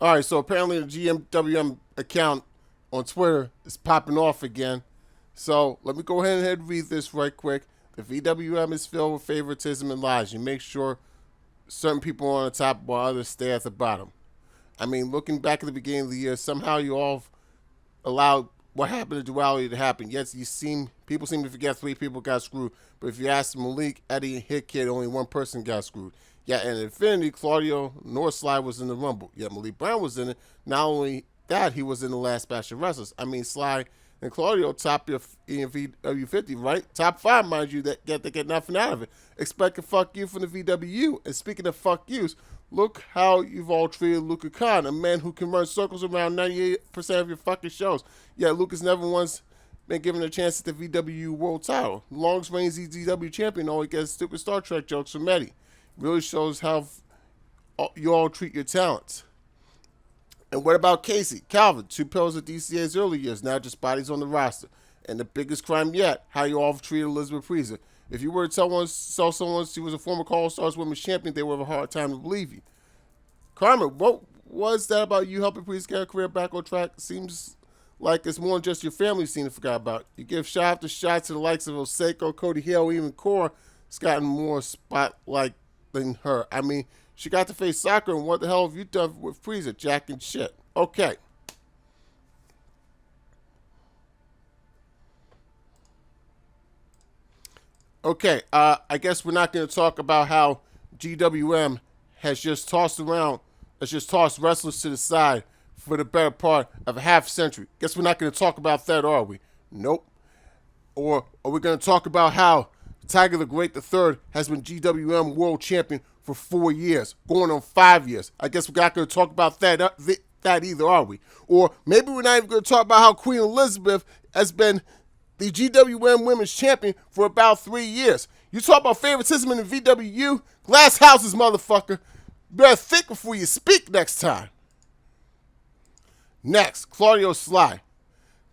All right, so apparently the GMWM account on Twitter is popping off again. So let me go ahead and read this right quick. The VWM is filled with favoritism and lies. You make sure certain people are on the top while others stay at the bottom. I mean, looking back at the beginning of the year, somehow you all allowed what happened to duality to happen. Yes, people seem to forget three people got screwed. But if you ask Malik, Eddie, and Hit Kid, only one person got screwed. Yeah, and in Infinity, Claudio Northslide was in the Rumble. Yeah, Malik Brown was in it. Not only that, he was in the last batch of wrestlers. I mean, Sly and Claudio top your EMVW 50, right? Top five, mind you, that get nothing out of it. Expect a fuck you from the VWU. And speaking of fuck yous, look how you've all treated Luca Khan, a man who can run circles around 98% of your fucking shows. Yeah, Luca's never once been given a chance at the VW World title. Longest reigning ZW champion always gets stupid Star Trek jokes from Eddie. Really shows how you all treat your talents. And what about Casey? Calvin, two pillars of DCA's early years, now just bodies on the roster. And the biggest crime yet, how you all have treated Elizabeth Freezer. If you were to tell someone she was a former Call Stars Women's Champion, they would have a hard time to believe you. Carmen, what was that about you helping Priest get a career back on track? Seems like it's more than just your family seen and forgot about. You give shot after shot to the likes of Oseko, Cody Hale, even Cora. It's gotten more spotlight than her. I mean, she got to face Soccer, and what the hell have you done with Freezer, Jack and shit? Okay. Okay, I guess we're not going to talk about how GWM has just tossed wrestlers to the side for the better part of a half century. Guess we're not going to talk about that, are we? Nope. Or are we going to talk about how Tiger the Great III has been GWM World Champion for 4 years, going on 5 years? I guess we're not going to talk about that either, are we? Or maybe we're not even going to talk about how Queen Elizabeth has been the GWM Women's Champion for about 3 years. You talk about favoritism in the VWU? Glass houses, motherfucker. Better think before you speak next time. Next, Claudio Sly.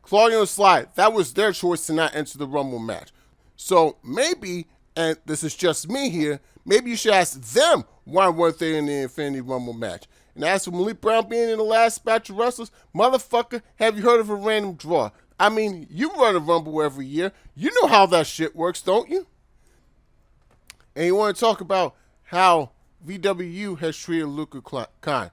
Claudio and Sly, that was their choice to not enter the Rumble match. So maybe, and this is just me here, maybe you should ask them why weren't they in the Infinity Rumble match. And as for Malik Brown being in the last batch of wrestlers, motherfucker, have you heard of a random draw? I mean, you run a Rumble every year. You know how that shit works, don't you? And you want to talk about how VWU has treated Luca Khan.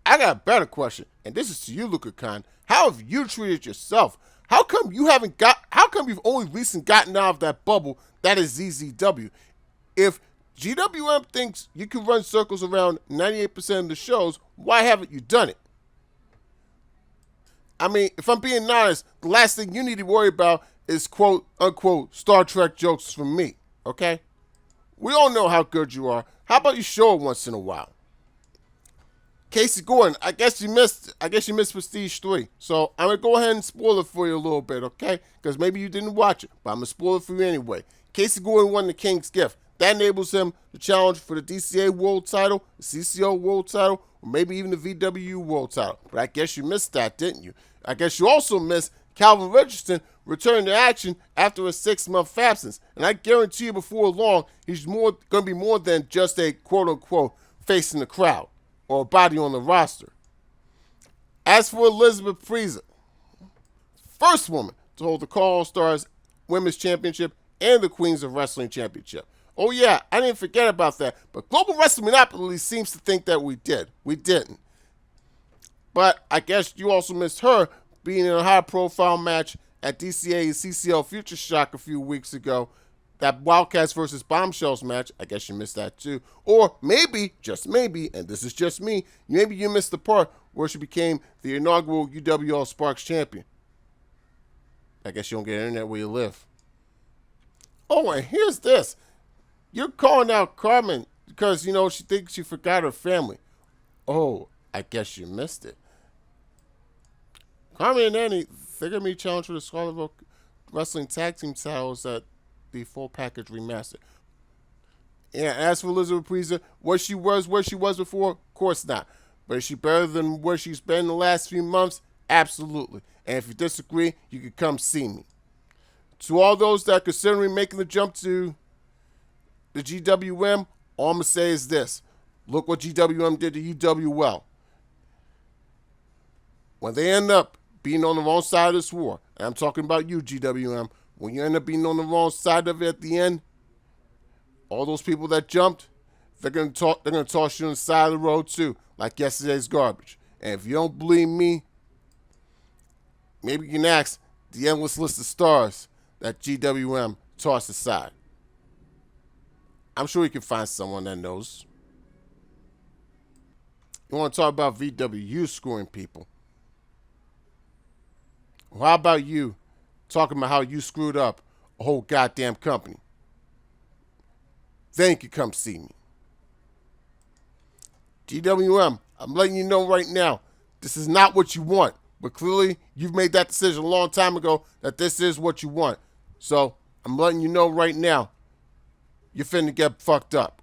I got a better question, and this is to you, Luca Khan. How have you treated yourself? How come you've only recently gotten out of that bubble that is ZZW? If GWM thinks you can run circles around 98% of the shows, why haven't you done it? I mean, if I'm being honest, the last thing you need to worry about is quote unquote Star Trek jokes from me, okay? We all know how good you are. How about you show it once in a while? Casey Gordon, I guess you missed Prestige 3. So I'm gonna go ahead and spoil it for you a little bit, okay? Because maybe you didn't watch it, but I'm gonna spoil it for you anyway. Casey Gordon won the King's Gift. That enables him to challenge for the DCA World Title, the CCO World Title, or maybe even the VW World Title. But I guess you missed that, didn't you? I guess you also missed Calvin Richardson returning to action after a 6-month absence. And I guarantee you before long, he's going to be more than just a quote-unquote face in the crowd or a body on the roster. As for Elizabeth Freezer, first woman to hold the Call Stars Women's Championship and the Queens of Wrestling Championship. Oh yeah, I didn't forget about that. But Global Wrestling Monopoly seems to think that we did. We didn't. But I guess you also missed her being in a high-profile match at DCA and CCL Future Shock a few weeks ago. That Wildcats versus Bombshells match, I guess you missed that too. Or maybe, just maybe, and this is just me, maybe you missed the part where she became the inaugural UWL Sparks champion. I guess you don't get internet where you live. Oh, and here's this. You're calling out Carmen because, she thinks she forgot her family. Oh, I guess you missed it. Carmen and Annie, they're going to be challenged for the Scarlet Wrestling Tag Team titles at the full package remastered. And as for Elizabeth Freezer, was she where she was before? Of course not. But is she better than where she's been the last few months? Absolutely. And if you disagree, you can come see me. To all those that are considering making the jump to the GWM, all I'm going to say is this. Look what GWM did to UWL. when they end up being on the wrong side of this war, and I'm talking about you, GWM, when you end up being on the wrong side of it at the end, all those people that jumped, they're gonna toss you on the side of the road too, like yesterday's garbage. And if you don't believe me, maybe you can ask the endless list of stars that GWM tossed aside. I'm sure you can find someone that knows. You want to talk about VW screwing people? Well, how about you talking about how you screwed up a whole goddamn company? Then you can come see me. GWM, I'm letting you know right now, this is not what you want. But clearly, you've made that decision a long time ago that this is what you want. So, I'm letting you know right now, you're finna get fucked up.